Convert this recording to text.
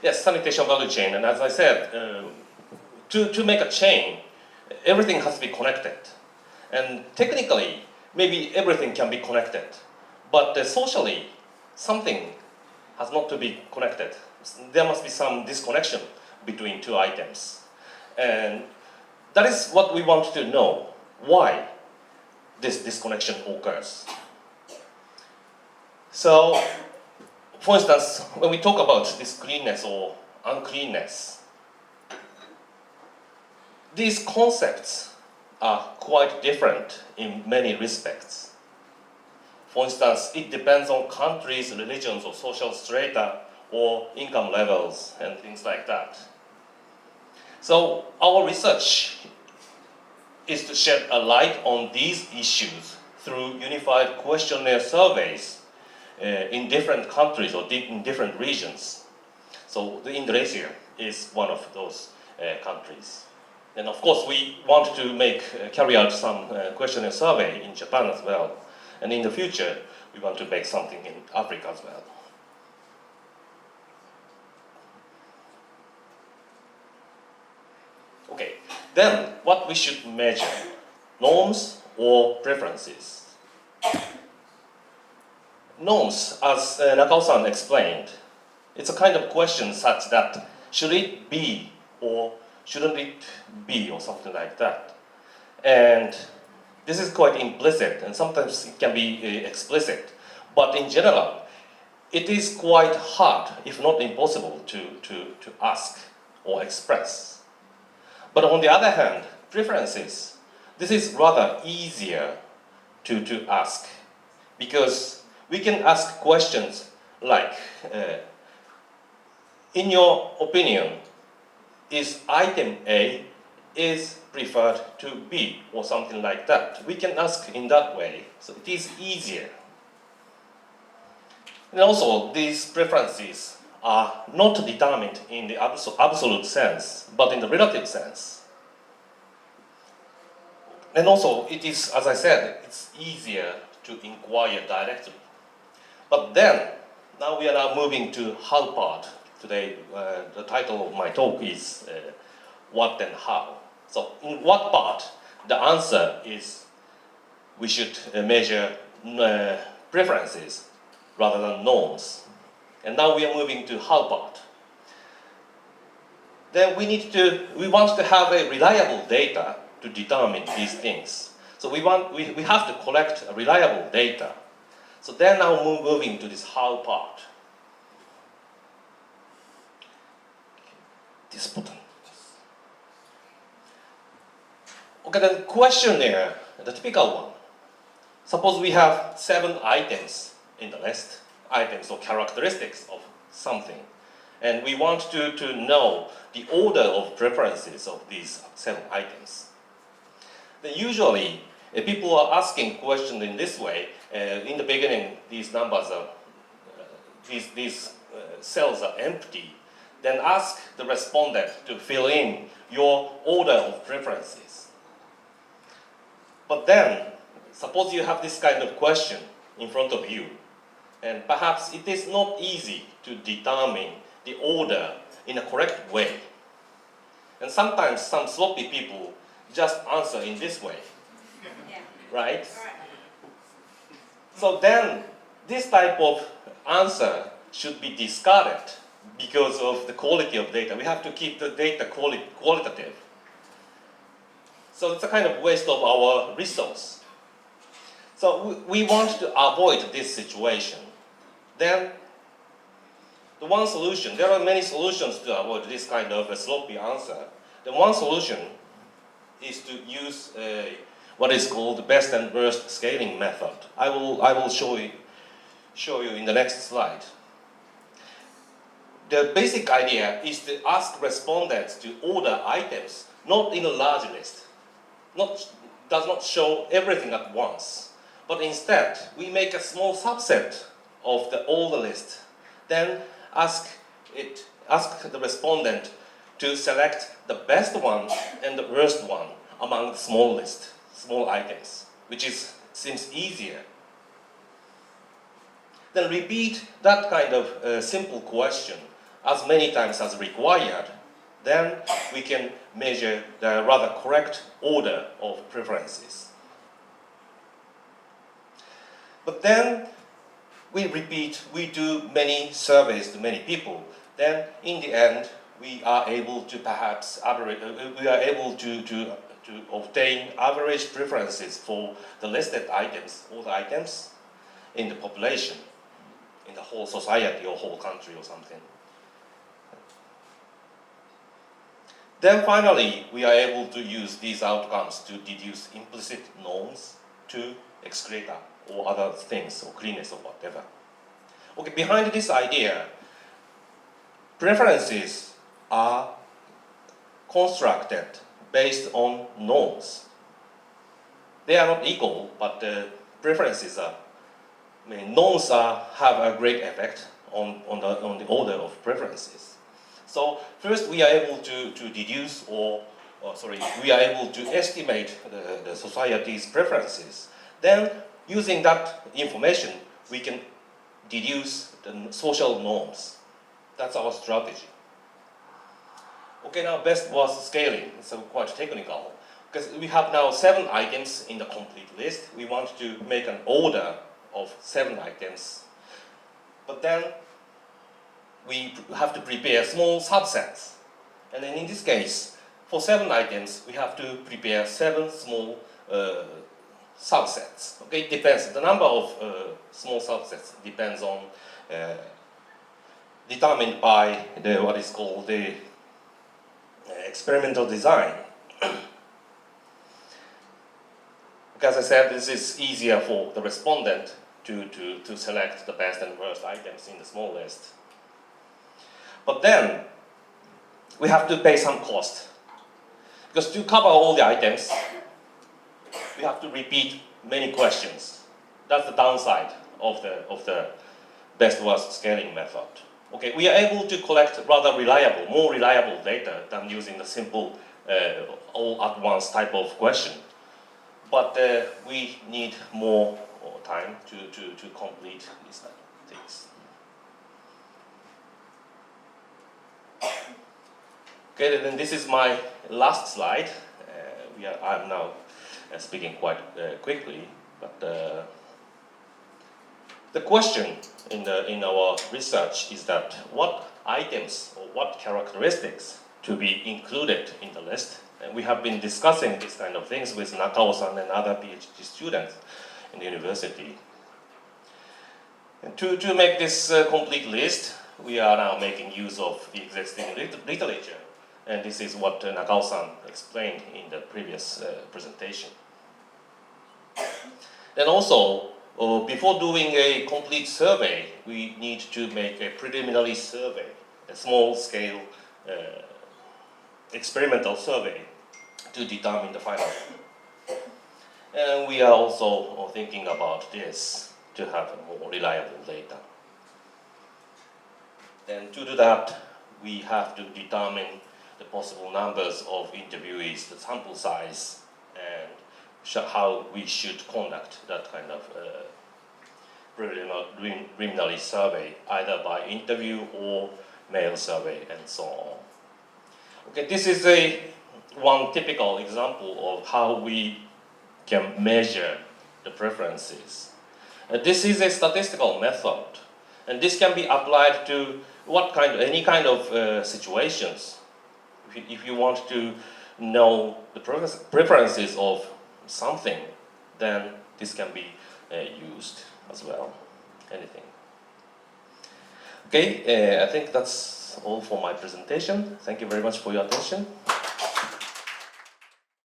Yes, sanitation value chain, and as I said, to make a chain, everything has to be connected. And technically, maybe everything can be connected, but socially, something has not to be connected. There must be some disconnection between two items. And that is what we want to know, why this disconnection occurs. So, for instance, when we talk about this cleanness or uncleanness, these concepts are quite different in many respects. For instance, it depends on countries, religions, or social strata, or income levels, and things like that. So our research is to shed a light on these issues through unified questionnaire surveys in different countries or in different regions. So Indonesia is one of those countries. And of course, we want to carry out some questionnaire survey in Japan as well. And in the future, we want to make something in Africa as well. Okay, then what we should measure? Norms or preferences? Norms, as Nakao-san explained, it's a kind of question such that should it be or shouldn't it be or something like that. And this is quite implicit and sometimes it can be explicit. But in general, it is quite hard, if not impossible, to ask or express. But on the other hand, preferences, this is rather easier to ask because we can ask questions like, in your opinion, is item A is preferred to B or something like that. We can ask in that way, so it is easier. And also, these preferences are not determined in the absolute sense, but in the relative sense. And also, it is, as I said, it's easier to inquire directly. But then, now we are now moving to how part. Today, the title of my talk is what and how. So, in what part, the answer is we should measure preferences rather than norms. And now we are moving to how part. Then we want to have a reliable data to determine these things. So we have to collect reliable data. So then now moving to this how part. This button. Okay, the questionnaire, the typical one. Suppose we have 7 items in the list, items or characteristics of something. And we want to know the order of preferences of these 7 items. Then usually, people are asking questions in this way. In the beginning, these numbers are, these cells are empty. Then ask the respondent to fill in your order of preferences. But then, suppose you have this kind of question in front of you, and perhaps it is not easy to determine the order in a correct way. And sometimes some sloppy people just answer in this way, right? So then, this type of answer should be discarded because of the quality of data. We have to keep the data qualitative. So it's a kind of waste of our resource. So we want to avoid this situation. Then, the one solution, there are many solutions to avoid this kind of a sloppy answer. The one solution is to use what is called the best and worst scaling method. I will show you in the next slide. The basic idea is to ask respondents to order items not in a large list. Does not show everything at once, but instead we make a small subset of all the list. Then ask the respondent to select the best one and the worst one among the small items, which seems easier. Then repeat that kind of simple question as many times as required, then we can measure the rather correct order of preferences. But then we do many surveys to many people. Then in the end, we are able to perhaps to obtain average preferences for the listed items, all the items in the population, in the whole society or whole country or something. Then finally, we are able to use these outcomes to deduce implicit norms to excreta or other things, or cleanness or whatever. Okay, behind this idea, preferences are constructed based on norms. They are not equal, but the preferences are, norms have a great effect on the order of preferences. So first we are able to deduce we are able to estimate the society's preferences. Then using that information, we can deduce the social norms. That's our strategy. Okay, now best worst scaling. It's quite technical. Because we have now 7 items in the complete list. We want to make an order of 7 items. But then we have to prepare small subsets. And then in this case, for 7 items, we have to prepare 7 small subsets. Okay, it depends. The number of small subsets depends on determined by what is called the experimental design. As I said, this is easier for the respondent to select the best and worst items in the small list. But then we have to pay some cost. Because to cover all the items, we have to repeat many questions. That's the downside of the best worst scaling method. Okay, we are able to collect rather more reliable data than using the simple all at once type of question. But we need more time to complete these things. Okay, then this is my last slide. I'm now speaking quite quickly, but the question in our research is that what items or what characteristics to be included in the list. And we have been discussing these kind of things with Nakao-san and other PhD students in the university. And to make this complete list, we are now making use of the existing literature. And this is what Nakao-san explained in the previous presentation. Then also, before doing a complete survey, we need to make a preliminary survey, a small-scale experimental survey to determine the final. And we are also thinking about this to have more reliable data. Then to do that, we have to determine the possible numbers of interviewees, the sample size, and how we should conduct that kind of preliminary survey, either by interview or mail survey, and so on. Okay, this is one typical example of how we can measure the preferences. This is a statistical method, and this can be applied to any kind of situations. If you want to know the preferences of something, then this can be used as well. Anything. Okay, I think that's all for my presentation. Thank you very much for your attention.